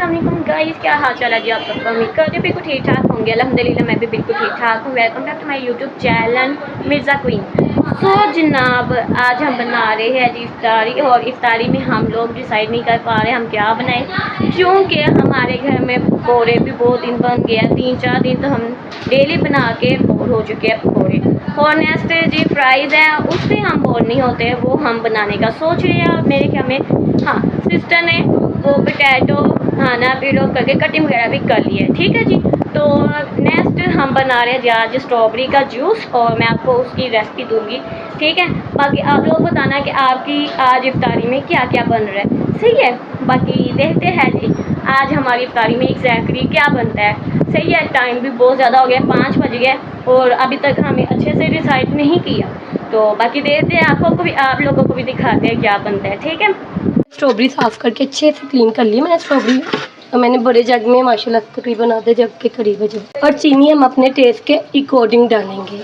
अस्सलाम वालेकुम गाइस, क्या हाल चाल है जी आप सबका। उम्मीद करती हूँ बिल्कुल ठीक ठाक होंगे। अल्हम्दुलिल्लाह मैं भी बिल्कुल ठीक ठाक हूँ। Welcome back to my YouTube channel Mirza queen. तो जनाब आज हम बना रहे हैं जी इफ्तारी, और इफ्तारी में हम लोग डिसाइड नहीं कर पा रहे हम क्या बनाएं, क्योंकि हमारे घर में पकौड़े भी बहुत दिन बन गया। 3-4 दिन तो हम डेली बना के बोर हो चुके हैं पकौड़े। और नेक्स्ट जी फ्राइज़ है, उससे हम बोर नहीं होते, वो हम बनाने का सोच रहे हैं। मेरे ख्याल में हाँ सिस्टर ने वो पोटैटो खाना पीलो करके कटिंग वगैरह भी कर ली है। ठीक है जी। तो नेक्स्ट हम बना रहे हैं जी आज स्ट्रॉबेरी का जूस, और मैं आपको उसकी रेसिपी दूंगी। ठीक है, बाकी आप लोग बताना कि आपकी आज इफ्तारी में क्या क्या बन रहा है। सही है, बाकी देखते हैं जी आज हमारी इफ्तारी में एग्जैक्टली क्या बनता है। सही है, टाइम भी बहुत ज़्यादा हो गया, 5 बज गए और अभी तक हमें अच्छे से डिसाइड नहीं किया। तो बाकी देखते हैं, आप लोगों को भी दिखाते हैं क्या बनता है। ठीक है, स्ट्रॉबेरी साफ़ करके अच्छे से क्लीन कर ली मैंने स्ट्रॉबेरी, और मैंने बड़े जग में माशाल्लाह तकरीबन आधे जग के करीब है जो। और चीनी हम अपने टेस्ट के अकॉर्डिंग डालेंगे,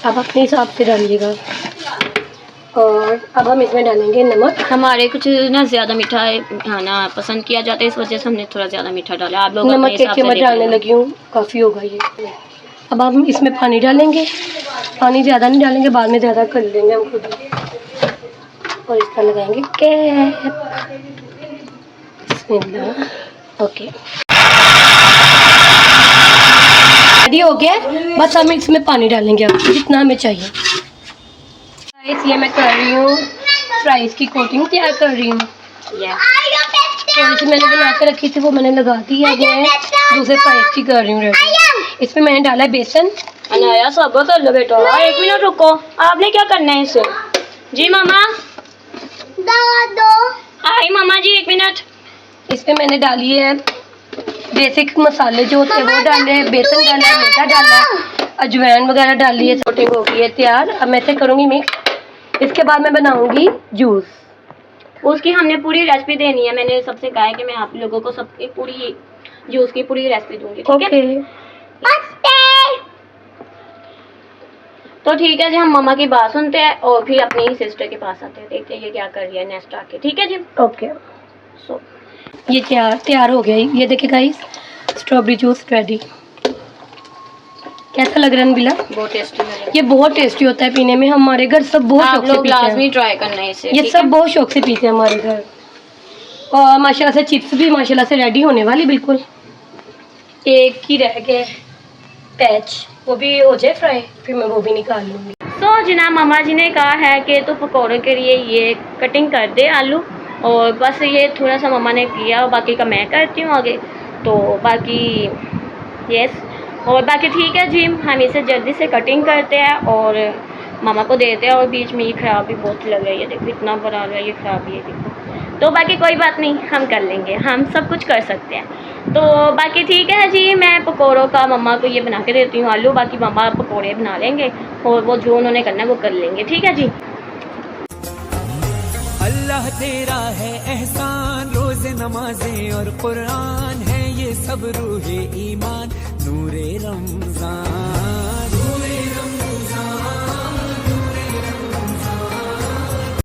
आप अपने हिसाब से डालिएगा। और अब हम इसमें डालेंगे नमक। हमारे कुछ ना ज़्यादा मीठा खाना पसंद किया जाता है, इस वजह से हमने थोड़ा ज़्यादा मीठा डाला। आप लोग नमक 1 चम्मच डालने लगी हूँ, काफ़ी होगा ये। अब हम इसमें पानी डालेंगे, पानी ज़्यादा नहीं डालेंगे, बाद में ज़्यादा कर लेंगे हम खुद। और इसका लगाएंगे कैप। बिस्मिल्लाह। ओके, रेडी हो गया। बस हम इसमें पानी डालेंगे अब जितना हमें चाहिए। इसलिए मैं कर रही हूँ फ्राइज़ की कोटिंग तैयार कर रही हूँ। थोड़ी सी मैंने बना के रखी थी, वो मैंने लगा दी है। दूसरे फ्राइज़ की कर रही हूँ रेडी। इसमें मैंने डाला है बेसन। अनाया सब्र कर लो बेटा, 1 मिनट रुको। आपने क्या करना है इसे? जी मामा दो। आई मामा जी 1 मिनट। इसमें मैंने डाली है बेसिक मसाले जो होते हैं वो डाले हैं, बेसन डाला है, मैदा डाला है, अजवाइन वगैरह डाली है। कोटिंग हो गई है तैयार। अब मैं इसे करूँगी मिक्स। इसके बाद मैं बनाऊँगी जूस। उसकी हमने पूरी रेसिपी देनी है। मैंने सबसे कहा है कि मैं आप लोगों को सबकी पूरी जूस की पूरी रेसिपी दूंगी। ठीक है, तो ठीक है जी, हम मम्मा की बात सुनते हैं और फिर अपनी सिस्टर के पास आते हैं, देखते हैं ये क्या कर रही है नेक्स्ट आके। ठीक है जी, ओके। ये तैयार हो गया। ये देखिए गाइस, स्ट्रॉबेरी जूस रेडी। कैसा लग रहा है नबीला? बहुत टेस्टी है। ये बहुत टेस्टी होता है पीने में। हमारे घर सब बहुत शौक से पीते हैं। लाजमी ट्राई करना है इसे। ये सब बहुत शौक से पीते हैं हमारे घर। और माशाल्लाह से चिप्स भी माशाल्लाह से रेडी होने वाली बिल्कुल। एक ही रह गया पैच, वो भी हो जाए फ्राई, फिर मैं वो भी निकाल लूँगी। तो जनाब मामा जी ने कहा है कि तो पकौड़े के लिए ये कटिंग कर दे आलू, और बस ये थोड़ा सा मम्मा ने किया, बाकी का मैं करती हूँ आगे। तो बाकी यस, और बाकी ठीक है जी, हम इसे जल्दी से कटिंग करते हैं और मामा को देते हैं। और बीच में ये ख़राब भी बहुत लग रही है, देखो इतना बड़ा आ रहा है, ये ख़राब ही है देखो। तो बाकी कोई बात नहीं, हम कर लेंगे, हम सब कुछ कर सकते हैं। तो बाकी ठीक है जी, मैं पकौड़ों का मम्मा को ये बना के देती हूँ आलू, बाकी मम्मा पकौड़े बना लेंगे और वो जो उन्होंने करना है वो कर लेंगे। ठीक है जी। अल्लाह तेरा है एहसान, रोज़ नमाजें और कुरान है ये सब रूहे ईमान, नूरे रमज़ान।